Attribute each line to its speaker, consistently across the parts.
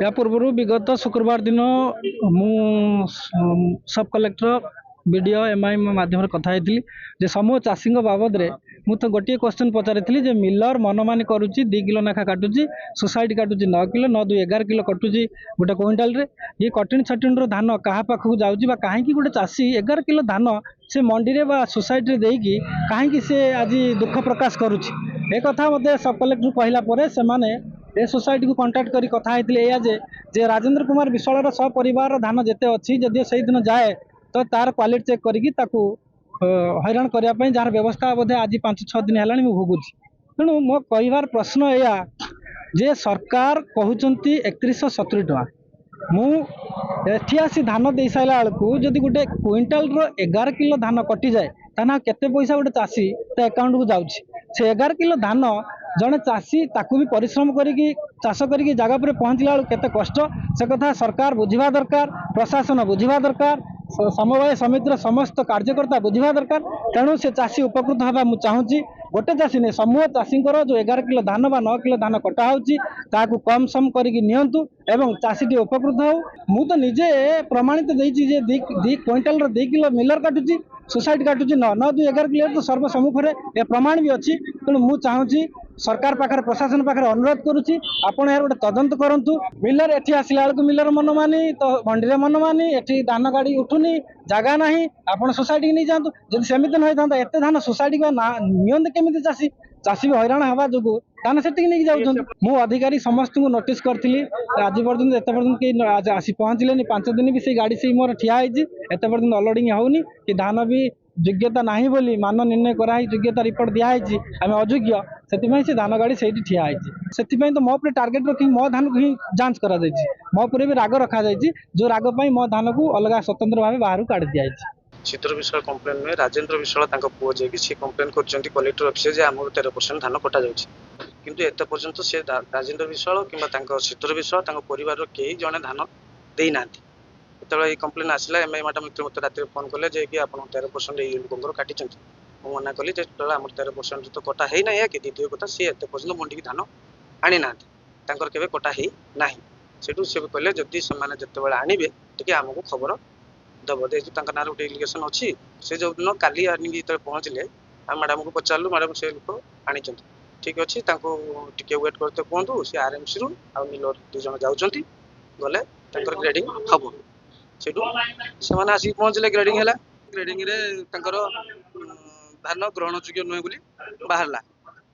Speaker 1: या पूर्व विगत शुक्रवार दिन मु सब कलेक्टर बीडीओ एमआई माध्यम कथा जे समूह चाषी बाबद मु तो गोटे क्वेश्चन पचारि जे मिलर मनमानी करुच्ची 2 किलो नाखा काटुची सोसाइटी काटुची 9 किलो 9 2 11 किलो कटुची गोटे क्विंटाल रे ये कटिन छटिन धान क्या पाखक जाऊँगी कहीं गोटे चाषी 11 किलो धान से मंडी रे बा सोसाइटी देकी कहीं से आज दुख प्रकाश करुच्ची एक कथा मत सब कलेक्टर कहला से ए सोसाइटी को कांटेक्ट करी कथा होते जे राजेंद्र कुमार विश्वाल सपरिवार धान जिते अच्छी जदि से दिन जाए तो तार क्वालिटी चेक करके हैरान करने जार व्यवस्था बोधे आज 5-6 दिन है भोगुची तेणु मो कहबार प्रश्न या जे सरकार कहते 3170 टका मुझे आसी धान दे सारा बेलू जदि गोटे क्विंटाल 11 किलो धान कटि जाए ताना केते पैसा गोटे चाषी अकाउंट को जाऊँगी से 11 किलो धान जड़े चाषी ताकू भी परिश्रम करी चाष करी जगह पर पहुँचला बेलू केते कष्ट से कथा सरकार बुझा दरकार प्रशासन बुझा दरकार समवाय समितिर समस्त कार्यकर्ता बुझा दरकार तेणु से चाषी उपकृत हवा मुझे चाहूँगी गोटे चाषी नहीं समूह चाषी जो 11 किलो धान बा 9 किलो धान कटा हो कम सम करके चाषी उपकृत हो मु तो निजे प्रमाणित देती क्विंटाल 2 किलो मिलर काटुची सोसाइटी काटुची 9 2 11 किलो तो सर्वसम्मुख में प्रमाण भी अच्छी तेणु मुझे चाहूँगी सरकार पाखे प्रशासन पाखे अनुरोध करुच्ची आपण यार गोटे तदंत करूँ मिलर एठी आसला बेलू मिलर मनमानी तो मंडी में मनमानी एठी धान गाड़ी उठुनी जगह ना आपड़ सोसाइटी नहीं जातु जब सेमती न होता एत धान सोसाइटी नियंत केमी चाषी चाषी भी हैरान हवा जो ताने से नहीं जाऊँ मु अधिकारी समस्त को नोटिस करी आज पर्यटन एत पर्यटन कहीं आसी पहुँचले 5 दिन भी से गाड़ी से मोर ठिया एत पर्यटन अलोडिंग होनी कि धान भी योग्यता ना बोली मान निर्णय कराई योग्यता रिपोर्ट दिखाई आम अयोग्य से धान गाड़ी से ठिया से तो मो पर टार्गेट रखी मो धान को ही जांच करा मो पर भी राग रखा जो राग मो धान को अलग स्वतंत्र भाव बाहर काढ़ दिया
Speaker 2: चित्र विश्वाल कम्प्लेन में राजेंद्र विश्वाल पुओ जाकि सी कम्प्लेन कर कलेक्टर ऑफिस जे आम 13% धान कटा किंतु एत पर्यंत से राजेंद्र विश्वाल कि चित्र विश्वाल परिवार कई जड़े धान देना जो ये कम्प्लेन आसला एमआई मैडम मत रात फोन कले कि आप 13% ये लोक काटी मुझे मना कली आम 13% तो कटा है ना कि द्वितीय कथा सी एत पर्यटन मंडी की धान आनी ना के कटा ही ना सेठू से कहले जदि से जिते आणवे टे आमको खबर दब दे ना गोटे इलिगेशन अच्छी से जो दिन काली जो पहुँचले आम मैडम को पचारू मैडम से लोक आनी ठीक अच्छे टे वेट करते कहतु सी आरएमसी रु आ मिलर 2 जन जाऊँच गले ग्रेडिंग हम सेठू से आसिक पहुँचले ग्रेडिंग है ग्रेडिंग रे धान ग्रहण योग्य नुहे बोली बाहरला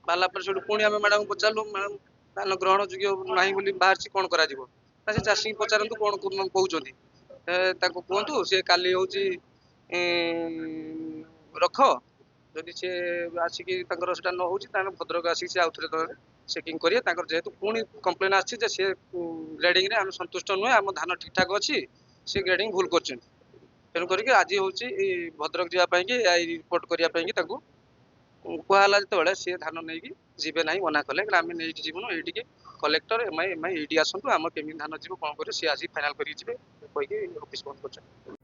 Speaker 2: बाहरला पर पुणी आम मैडम पचारू मैडम धान ग्रहण योग्य ना बाहर कौन कर चाषी पचारतु कौन कहते कहतु सी काली हूँ रख जदि सी आसिक न हो भद्रक आसिक आउ थे चेकिंग करेंगे जेहेतु पुणी कम्प्लेन आसी ग्रेडिंग आम संतुष्ट नुहे आम धान ठीक ठाक अच्छी से ग्रेडिंग भूल कर तेणुक आज हूँ भद्रक जावाई रिपोर्ट करने कहला जो सी धान नहीं जीवे ना मना कले आम नहीं जीवन ये कलेक्टर एमआई ईडी आसतु आम केमी धान जीव कौन कर सी आज फाइनाल कर ऑफिस बंद कर।